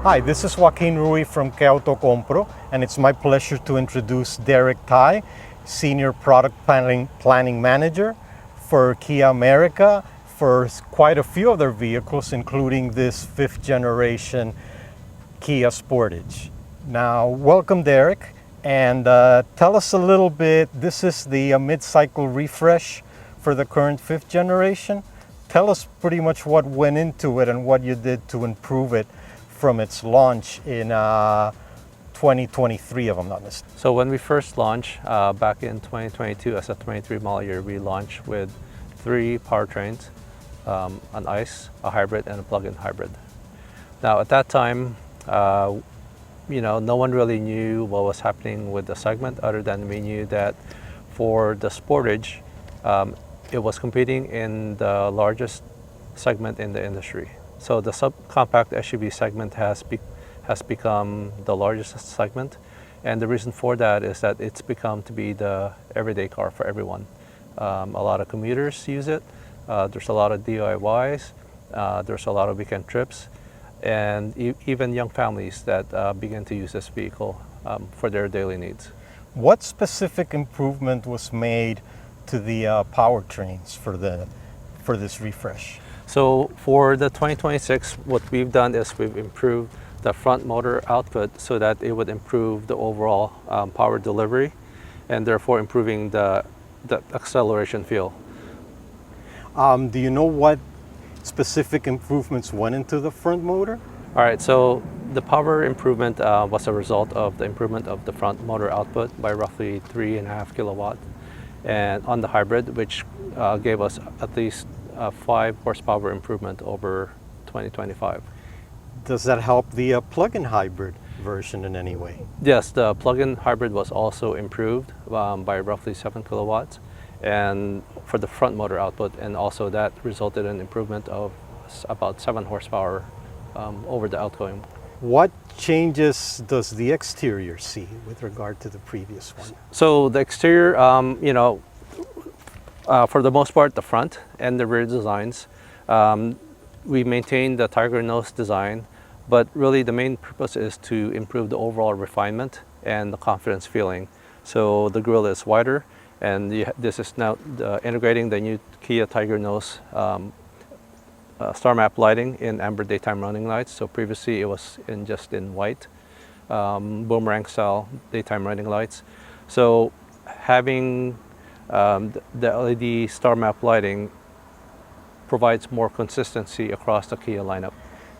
Hi, this is Joaquin Rui from Que Auto Compro, and it's my pleasure to introduce Derek Tai, Senior Product Planning Manager for Kia America for quite a few of their vehicles, including this 5th generation Kia Sportage. Now, welcome Derek, and tell us a little bit, this is the mid-cycle refresh for the current 5th generation. Tell us pretty much what went into it and what you did to improve it from its launch in 2023, if I'm not mistaken. So when we first launched back in 2022 as a 23 model year, we launched with 3 powertrains, an ICE, a hybrid, and a plug-in hybrid. Now at that time, no one really knew what was happening with the segment, other than we knew that for the Sportage, it was competing in the largest segment in the industry. So the subcompact SUV segment has become the largest segment, and the reason for that is that it's become to be the everyday car for everyone. A lot of commuters use it. There's a lot of DIYs. There's a lot of weekend trips, and even young families that begin to use this vehicle for their daily needs. What specific improvement was made to the powertrains for this refresh? So for the 2026, what we've done is we've improved the front motor output so that it would improve the overall power delivery, and therefore improving the acceleration feel. Do you know what specific improvements went into the front motor? All right, so the power improvement was a result of the improvement of the front motor output by roughly 3.5 kilowatts, and on the hybrid, which gave us at least 5 horsepower improvement over 2025. Does that help the plug-in hybrid version in any way? Yes, the plug-in hybrid was also improved by roughly 7 kilowatts, and for the front motor output, and also that resulted in improvement of about 7 horsepower over the outgoing. What changes does the exterior see with regard to the previous one? So the exterior, for the most part, the front and the rear designs, we maintain the tiger nose design, but really the main purpose is to improve the overall refinement and the confidence feeling. So the grille is wider, and this is now integrating the new Kia Tiger Nose star map lighting in amber daytime running lights. So previously it was just in white boomerang style daytime running lights. So having the LED star map lighting provides more consistency across the Kia lineup.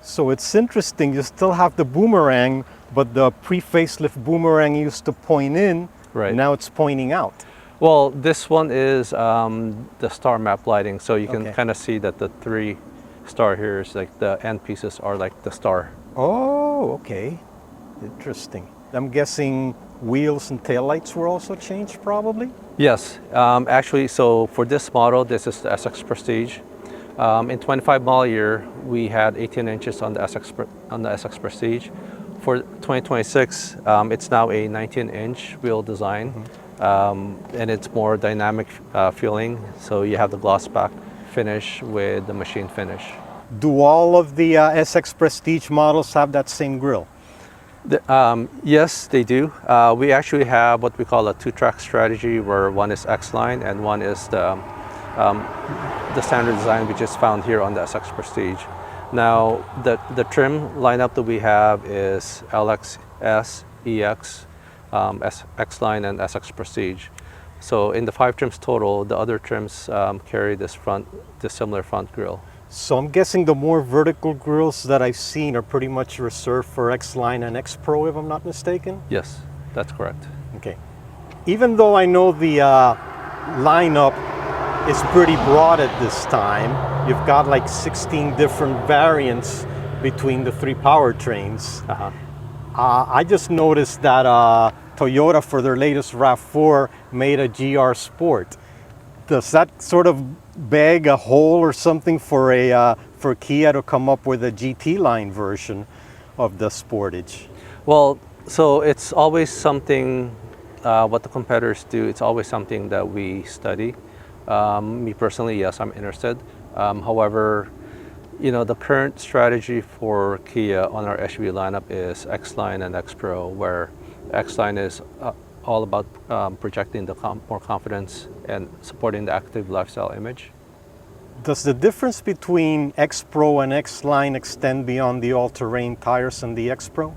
So it's interesting, you still have the boomerang, but the pre-facelift boomerang used to point in, right now it's pointing out. Well, this one is the star map lighting, so you can kind of see that the 3 star here is like the end pieces are like the star. Oh, okay. Interesting. I'm guessing wheels and taillights were also changed probably? Yes, actually, so for this model, this is the SX Prestige. In 25 model year, we had 18 inches on the SX Prestige. For 2026, it's now a 19-inch wheel design, and it's more dynamic feeling. So you have the gloss back finish with the machine finish. Do all of the SX Prestige models have that same grille? Yes, they do. We actually have what we call a 2-track strategy, where one is X-Line and one is the standard design which is found here on the SX Prestige. Now, the trim lineup that we have is LX, S, EX, X-Line, and SX Prestige. So in the 5 trims total, the other trims carry this similar front grille. So I'm guessing the more vertical grills that I've seen are pretty much reserved for X-Line and X-Pro, if I'm not mistaken? Yes, that's correct. Okay. Even though I know the lineup is pretty broad at this time, you've got like 16 different variants between the 3 powertrains. I just noticed that Toyota, for their latest RAV4, made a GR Sport. Does that sort of beg a hole or something for Kia to come up with a GT line version of the Sportage? Well, so it's always something, what the competitors do, it's always something that we study. Me personally, yes, I'm interested. However, the current strategy for Kia on our SUV lineup is X-Line and X-Pro, where X-Line is all about projecting the more confidence and supporting the active lifestyle image. Does the difference between X-Pro and X-Line extend beyond the all-terrain tires on the X-Pro?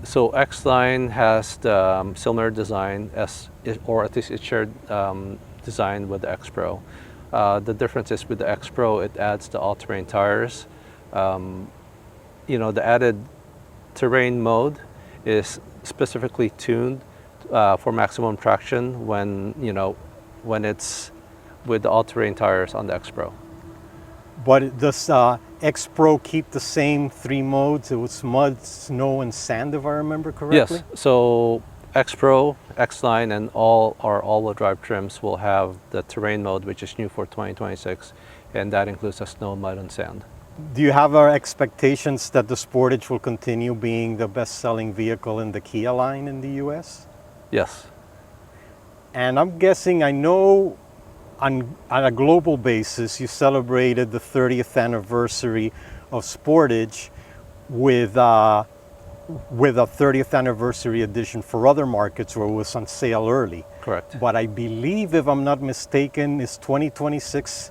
So X-Line has the similar design or at least it's shared design with the X-Pro. The difference is with the X-Pro, it adds the all-terrain tires. The added terrain mode is specifically tuned for maximum traction when it's with the all-terrain tires on the X-Pro. But does X-Pro keep the same 3 modes? It was mud, snow, and sand, if I remember correctly? Yes. So X-Pro, X-Line, and all our all-wheel drive trims will have the terrain mode, which is new for 2026, and that includes the snow, mud, and sand. Do you have our expectations that the Sportage will continue being the best-selling vehicle in the Kia line in the US? Yes. And I'm guessing, I know on a global basis, you celebrated the 30th anniversary of Sportage with a 30th anniversary edition for other markets where it was on sale early. Correct. But I believe, if I'm not mistaken, is 2026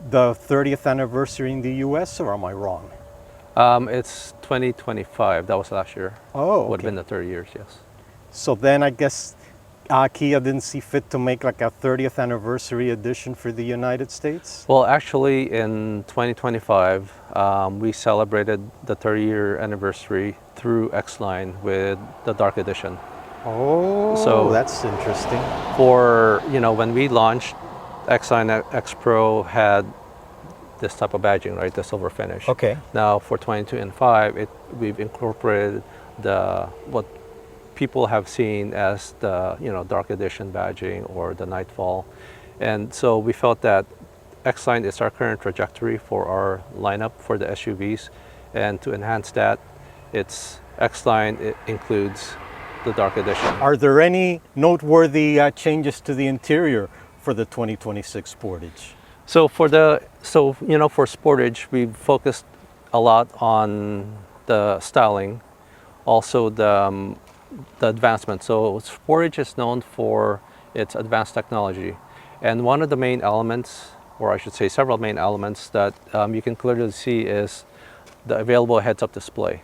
the 30th anniversary in the US, or am I wrong? It's 2025. That was last year. Oh, Would have okay. been the 30 years, yes. So then I guess Kia didn't see fit to make like a 30th anniversary edition for the United States? Well, actually, in 2025, we celebrated the 30-year anniversary through X-Line with the Dark Edition. Oh, So- that's interesting. For, when we launched, X-Line X-Pro had this type of badging, right, the silver finish. Okay. Now, for 22 and 5, we've incorporated what people have seen as the Dark Edition badging or the Nightfall. And so we felt that X-Line is our current trajectory for our lineup for the SUVs. And to enhance that, it's X-Line, it includes the Dark Edition. Are there any noteworthy changes to the interior for the 2026 Sportage? So for Sportage, we've focused a lot on the styling, also the advancement. So Sportage is known for its advanced technology. And one of the main elements, or I should say several main elements that you can clearly see is the available heads-up display.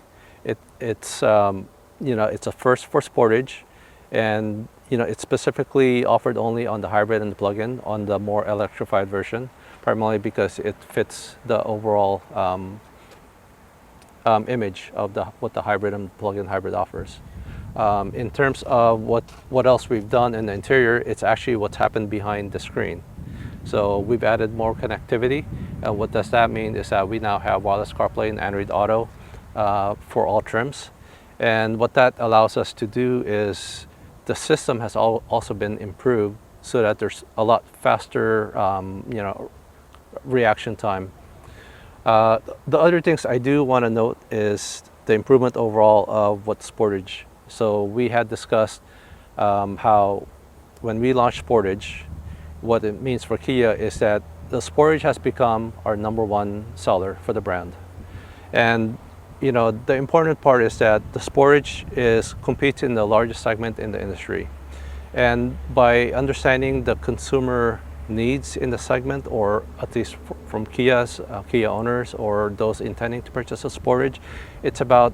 It's a first for Sportage, and it's specifically offered only on the hybrid and the plug-in, on the more electrified version, primarily because it fits the overall image of what the hybrid and plug-in hybrid offers. In terms of what else we've done in the interior, it's actually what's happened behind the screen. So we've added more connectivity. And what does that mean is that we now have wireless CarPlay and Android Auto for all trims. And what that allows us to do is the system has also been improved so that there's a lot faster reaction time. The other things I do want to note is the improvement overall of what Sportage. So we had discussed how when we launched Sportage, what it means for Kia is that the Sportage has become our #1 seller for the brand. And the important part is that the Sportage competes in the largest segment in the industry. And by understanding the consumer needs in the segment, or at least from Kia owners or those intending to purchase a Sportage, it's about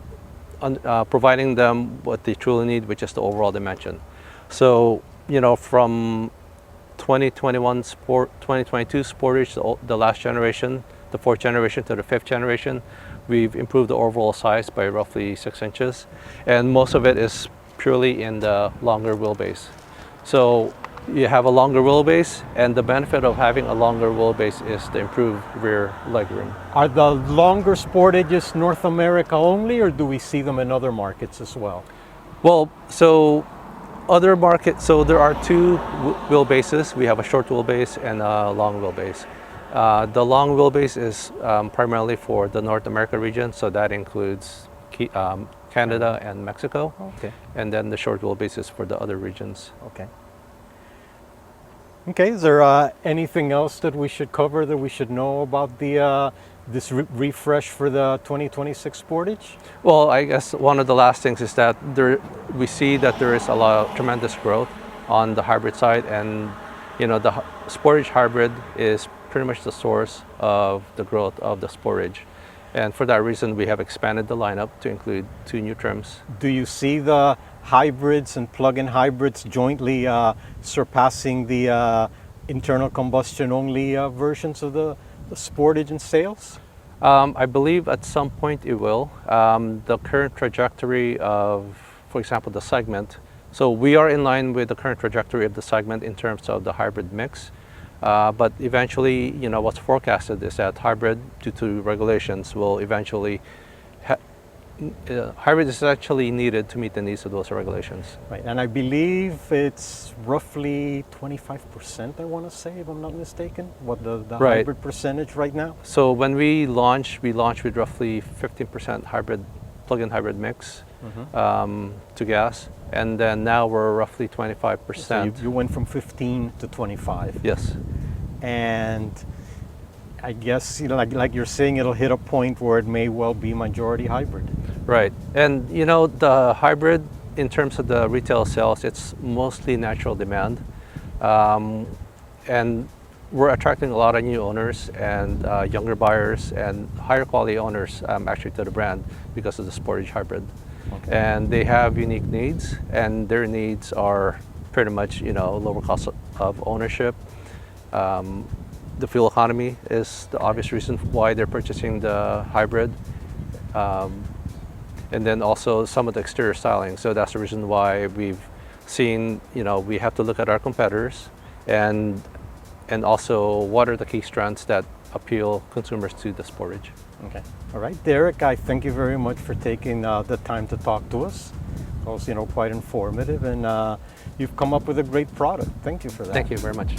providing them what they truly need, which is the overall dimension. So, from 2022 Sportage, the last generation, the 4th generation to the 5th generation, we've improved the overall size by roughly 6 inches. And most of it is purely in the longer wheelbase. So you have a longer wheelbase, and the benefit of having a longer wheelbase is the improved rear legroom. Are the longer Sportages North America only, or do we see them in other markets as well? Well, so other markets, so there are 2 wheelbases. We have a short wheelbase and a long wheelbase. The long wheelbase is primarily for the North America region, so that includes Canada and Mexico. Okay. And then the short wheelbase is for the other regions. Okay. Okay, is there anything else that we should cover that we should know about the this refresh for the 2026 Sportage? Well, I guess one of the last things is that we see that there is a lot of tremendous growth on the hybrid side, and the Sportage hybrid is pretty much the source of the growth of the Sportage. And for that reason, we have expanded the lineup to include 2 new trims. Do you see the hybrids and plug-in hybrids jointly surpassing the internal combustion only versions of the Sportage in sales? I believe at some point it will. The current trajectory of, for example, the segment. So we are in line with the current trajectory of the segment in terms of the hybrid mix. But eventually, what's forecasted is that hybrid, due to regulations, will eventually hybrid is actually needed to meet the needs of those regulations. Right, and I believe it's roughly 25%, I want to say, if I'm not mistaken, what the Right. hybrid percentage right now? So when we launched with roughly 15% hybrid, plug-in hybrid mix to gas, and then now we're roughly 25%. So you went from 15 to 25. Yes. And I guess, like you're saying, it'll hit a point where it may well be majority hybrid. Right. And the hybrid, in terms of the retail sales, it's mostly natural demand. And we're attracting a lot of new owners and younger buyers and higher quality owners actually to the brand because of the Sportage hybrid. Okay. And they have unique needs, and their needs are pretty much lower cost of ownership. The fuel economy is the obvious reason why they're purchasing the hybrid. And then also some of the exterior styling. So that's the reason why we've seen, we have to look at our competitors and also what are the key strengths that appeal consumers to the Sportage. Okay. All right, Derek, I thank you very much for taking the time to talk to us. It was, quite informative, and you've come up with a great product. Thank you for that. Thank you very much.